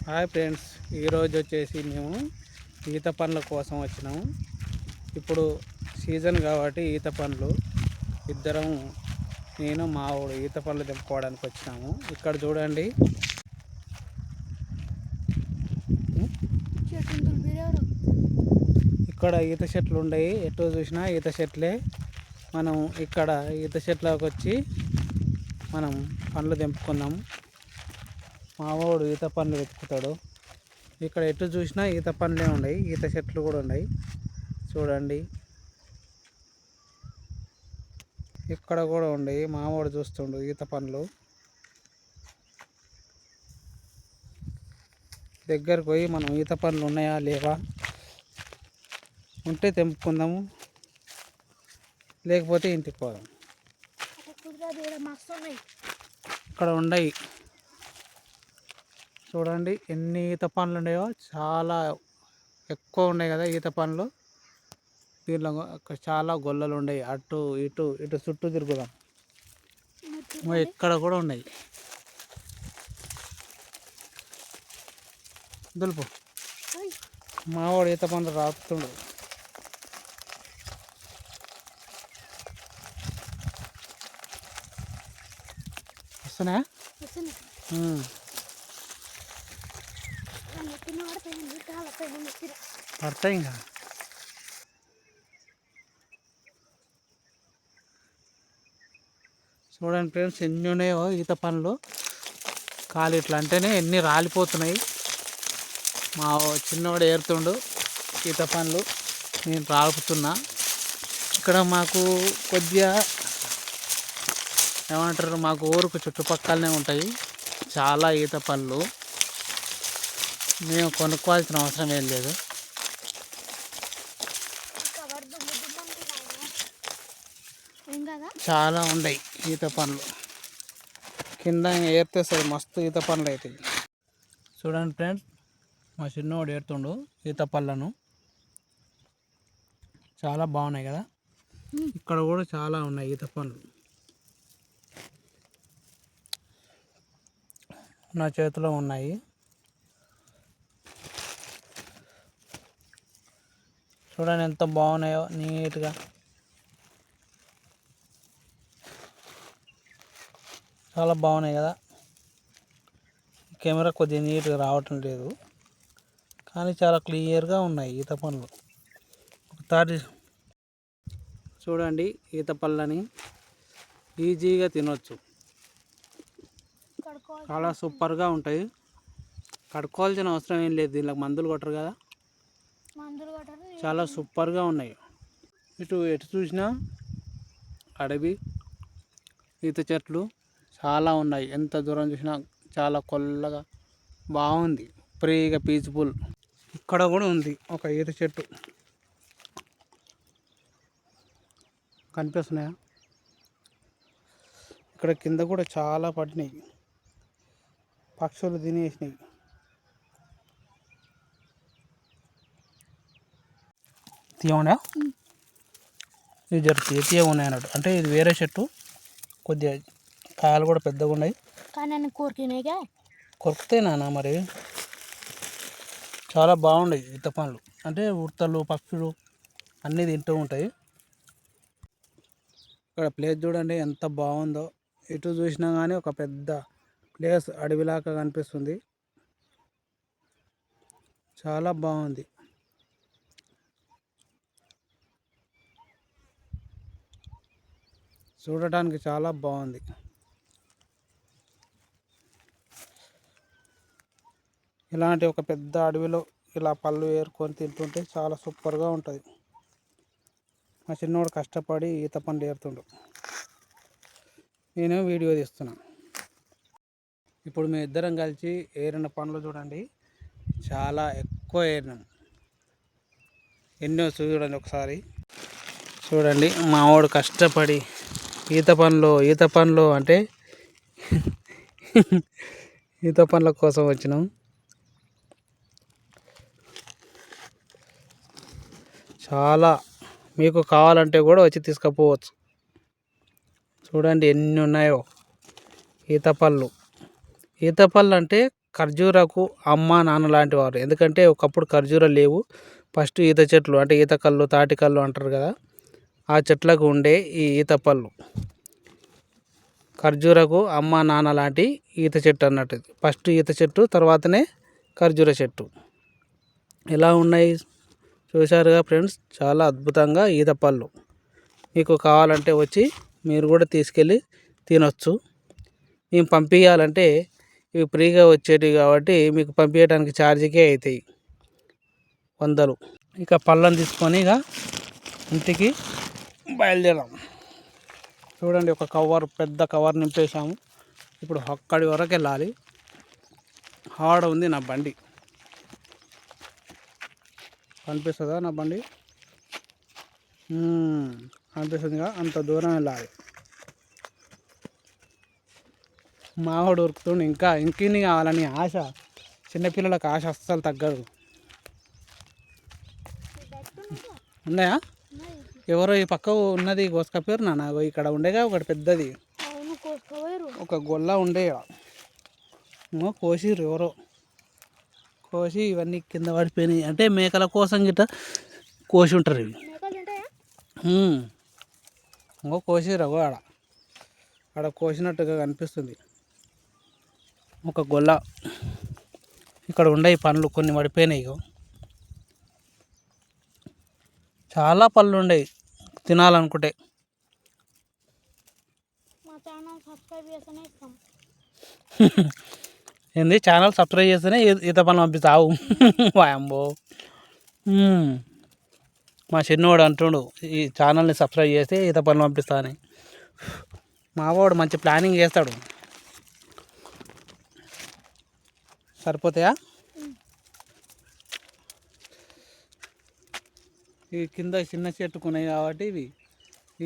Hi friends, ఈరోజు వచ్చేసి మేము ఈత పండ్ల కోసం వచ్చినాము. ఇప్పుడు సీజన్ కాబట్టి ఈత పండ్లు ఇద్దరం నేను మా ఊడు ఈత పండ్లు తెంపుకోవడానికి వచ్చినాము. ఇక్కడ చూడండి, ఇక్కడ ఈత చెట్లు ఉన్నాయి. ఎటు చూసినా ఈత చెట్లే. మనం ఇక్కడ ఈత చెట్లకు వచ్చి మనం పండ్లు తెంపుకుందాం. మావాడు ఈత పండ్లు వెతుకుతాడు. ఇక్కడ ఎటు చూసినా ఈత పండ్లే ఉన్నాయి, ఈత చెట్లు కూడా ఉన్నాయి. చూడండి, ఇక్కడ కూడా ఉన్నాయి. మావాడు చూస్తుండు ఈత పండ్లు. దగ్గరకు పోయి మనం ఈత పండ్లు ఉన్నాయా లేవా, ఉంటే తెంపుకుందాము, లేకపోతే ఇంటికి పోదాం. ఇక్కడ ఉన్నాయి, చూడండి ఎన్ని ఈత పండ్లు ఉన్నాయో. చాలా ఎక్కువ ఉన్నాయి కదా ఈత పండ్లు. దీనిలో చాలా గొల్లలు ఉన్నాయి. అటు ఇటు ఇటు చుట్టూ తిరుగుదాం. ఇక్కడ కూడా ఉన్నాయి. దులుపు మావాడు ఈత పండ్లు రాపుతుండు. వస్తున్నాయా? పడతాయి ఇంకా. చూడండి ఫ్రెండ్స్, ఎన్ని ఉన్నాయో ఈత పండ్లు. కాలు ఇట్లా అంటేనే ఎన్ని రాలిపోతున్నాయి. మా చిన్నవాడు ఏరుతుండు ఈత పండ్లు, నేను రాలుపుతున్నా. ఇక్కడ మాకు కొద్దిగా ఏమంటారు, మాకు ఊరుకు చుట్టుపక్కలనే ఉంటాయి చాలా ఈత పండ్లు. మేము కొనుక్కోవాల్సిన అవసరం ఏం లేదు. చాలా ఉన్నాయి ఈత పండ్లు. కింద ఏరితే సరే మస్తు ఈత పండ్లు అవుతాయి. చూడండి ఫ్రెండ్స్, మా చిన్నవాడు ఏరుతుండు ఈత పళ్ళను. చాలా బాగున్నాయి కదా. ఇక్కడ కూడా చాలా ఉన్నాయి ఈత పండ్లు. నా చేతిలో ఉన్నాయి. చూడండి ఎంత బాగున్నాయో నీట్గా. చాలా బాగున్నాయి కదా. కెమెరా కొద్దిగా నీట్గా రావటం లేదు, కానీ చాలా క్లియర్గా ఉన్నాయి ఈత పండ్లు. ఒకసారి చూడండి, ఈత పళ్ళని ఈజీగా తినొచ్చు. చాలా సూపర్గా ఉంటాయి. కడుక్కోవాల్సిన అవసరం ఏం లేదు, దీనికి మందులు కొట్టరు కదా. చాలా సూపర్గా ఉన్నాయి. ఎటు చూసినా అడవి, ఈత చెట్లు చాలా ఉన్నాయి. ఎంత దూరం చూసినా చాలా కొల్లగా బాగుంది, ఫ్రీగా పీస్ఫుల్. ఇక్కడ కూడా ఉంది ఒక ఈత చెట్టు, కనిపిస్తున్నాయా? ఇక్కడ కింద కూడా చాలా పడినాయి, పక్షులు తినేసినాయి. తీయమన్నా ఇది జరుగుతుంది, తీయగా ఉన్నాయి అన్నట్టు. అంటే ఇది వేరే చెట్టు, కొద్దిగా కాయలు కూడా పెద్దగా ఉన్నాయి. కొరుకుతాయి నాన్న మరి. చాలా బాగున్నాయి ఈత పండ్లు. అంటే ఉడతలు పక్షులు అన్నీ తింటూ ఉంటాయి. ఇక్కడ ప్లేస్ చూడండి ఎంత బాగుందో. ఇటు చూసినా కానీ ఒక పెద్ద ప్లేస్ అడవిలాగా కనిపిస్తుంది. చాలా బాగుంది. చూడటానికి చాలా బాగుంది. ఇలాంటి ఒక పెద్ద అడవిలో ఇలా పళ్ళు ఏరుకొని తింటుంటే చాలా సూపర్గా ఉంటుంది. మా చిన్నోడు కష్టపడి ఈత పండ్లు ఏరుతుండు, నేను వీడియో తీస్తున్నాను. ఇప్పుడు మేము ఇద్దరం కలిసి ఏరిన పండ్లు చూడండి, చాలా ఎక్కువ ఏరినాం. ఎన్నో చూడండి ఒకసారి. చూడండి మావాడు కష్టపడి ఈత పండ్లు అంటే ఈత పండ్ల కోసం వచ్చినాం. చాలా మీకు కావాలంటే కూడా వచ్చి తీసుకుపోవచ్చు. చూడండి ఎన్ని ఉన్నాయో ఈత పళ్ళు. ఈత పళ్ళు అంటే ఖర్జూరకు అమ్మ నాన్న లాంటి వారు. ఎందుకంటే ఒకప్పుడు ఖర్జూరాలు లేవు. ఫస్ట్ ఈత చెట్లు అంటే ఈత కళ్ళు తాటి కళ్ళు అంటారు కదా, ఆ చెట్లకు ఉండే ఈ ఈత పళ్ళు. ఖర్జూరకు అమ్మ నాన్న లాంటి ఈత చెట్టు అన్నట్టు. ఫస్ట్ ఈత చెట్టు, తర్వాతనే ఖర్జూర చెట్టు. ఎలా ఉన్నాయి చూశారుగా ఫ్రెండ్స్, చాలా అద్భుతంగా ఈత పళ్ళు. మీకు కావాలంటే వచ్చి మీరు కూడా తీసుకెళ్ళి తినొచ్చు. మేము పంపించాలంటే ఇవి ఫ్రీగా వచ్చేటివి కాబట్టి మీకు పంపించడానికి ఛార్జీకే అవుతాయి 100. ఇక పళ్ళని తీసుకొని ఇక ఇంటికి బయలుదేరాం. చూడండి, ఒక కవర్, పెద్ద కవర్ నింపేసాము. ఇప్పుడు అక్కడి వరకు వెళ్ళాలి. ఆడ ఉంది నా బండి, కనిపిస్తుందా నా బండి? కనిపిస్తుందిగా, అంత దూరం వెళ్ళాలి. మావాడు ఉరుకుతుండు, ఇంకా ఇంకిన్ని కావాలని ఆశ. చిన్నపిల్లలకు ఆశ అస్సలు తగ్గదు. ఉన్నాయా? ఎవరో ఈ పక్క ఉన్నది కోసుకపోయారు నాన్న. ఇక్కడ ఉండేగా ఒకటి పెద్దది, ఒక గొల్ల ఉండే, కోసిరు ఎవరో. కోసి ఇవన్నీ కింద పడిపోయినాయి. అంటే మేకల కోసం గిట్ట కోసి ఉంటారు ఇవి. కోసిరు అగో ఆడ కోసినట్టుగా కనిపిస్తుంది ఒక గొల్ల. ఇక్కడ ఉండే పండ్లు కొన్ని పడిపోయినాయి. చాలా పళ్ళు ఉండేవి తినాలనుకుంటే. ఏంది, ఛానల్ సబ్స్క్రైబ్ చేస్తేనే ఈత పనులు పంపిస్తావు? వాయంబో, మా చిన్నవాడు అంటుండు ఈ ఛానల్ని సబ్స్క్రైబ్ చేస్తే ఈత పనులు పంపిస్తా అని. మావాడు మంచి ప్లానింగ్ చేస్తాడు. సరిపోతాయా? ఈ కింద చిన్న చెట్టుకున్నాయి కాబట్టి ఇవి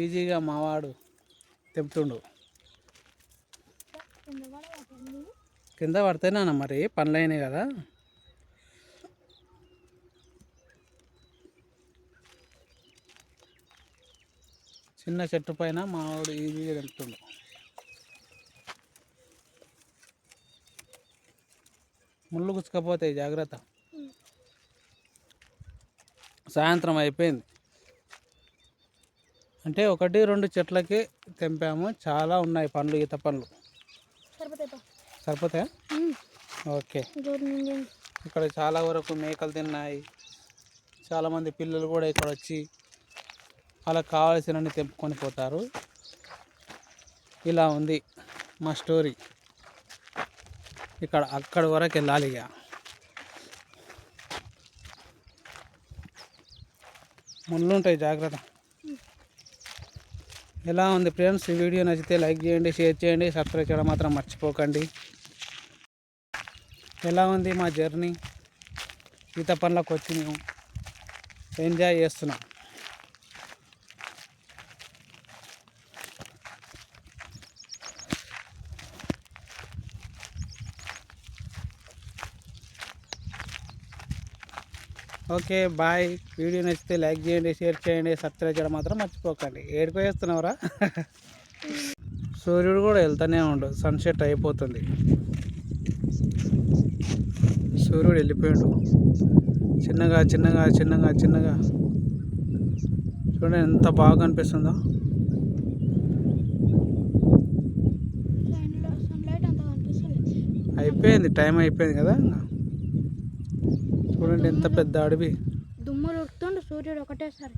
ఈజీగా మావాడు తెంపుతుండు. కింద పడితేనా మరి పనులైనాయి కదా. చిన్న చెట్టు పైన మావాడు ఈజీగా తెంపుతుండు. ముళ్ళు గుచ్చుకపోతాయి, జాగ్రత్త. సాయంత్రం అయిపోయింది. అంటే 1-2 చెట్లకి తెంపాము. చాలా ఉన్నాయి పండ్లు, ఈత పండ్లు. సరిపోతాయా? ఓకే. ఇక్కడ చాలా వరకు మేకలు తిన్నాయి. చాలామంది పిల్లలు కూడా ఇక్కడ వచ్చి వాళ్ళకి కావాల్సినన్ని తెంపుకొని పోతారు. ఇలా ఉంది మా స్టోరీ. ఇక్కడ అక్కడి వరకు వెళ్ళాలి. ఇక ముళ్ళు ఉంటాయి, జాగ్రత్త. ఎలా ఉంది ఫ్రెండ్స్? ఈ వీడియో నచ్చితే లైక్ చేయండి, షేర్ చేయండి, సబ్స్క్రైబ్ చేయడం మాత్రం మర్చిపోకండి. ఎలా ఉంది మా జర్నీ? ఈత పనులకు వచ్చి మేము ఎంజాయ్ చేస్తున్నాం. Okay bye. వీడియో నచ్చితే లైక్ చేయండి, షేర్ చేయండి, సబ్స్క్రైబ్ చేయడం మాత్రం మర్చిపోకండి. ఏడుకో వేస్తున్నావురా? సూర్యుడు కూడా వెళ్తూనే ఉండు, సన్సెట్ అయిపోతుంది. సూర్యుడు వెళ్ళిపోయాడు. చిన్నగా చిన్నగా చిన్నగా చిన్నగా చూడండి ఎంత బాగా అనిపిస్తుందో. అయిపోయింది, టైం అయిపోయింది కదా. చూడండి ఎంత పెద్ద అడవి. దుమ్ములు ఉడుతుండు సూర్యుడు ఒకటేసారి.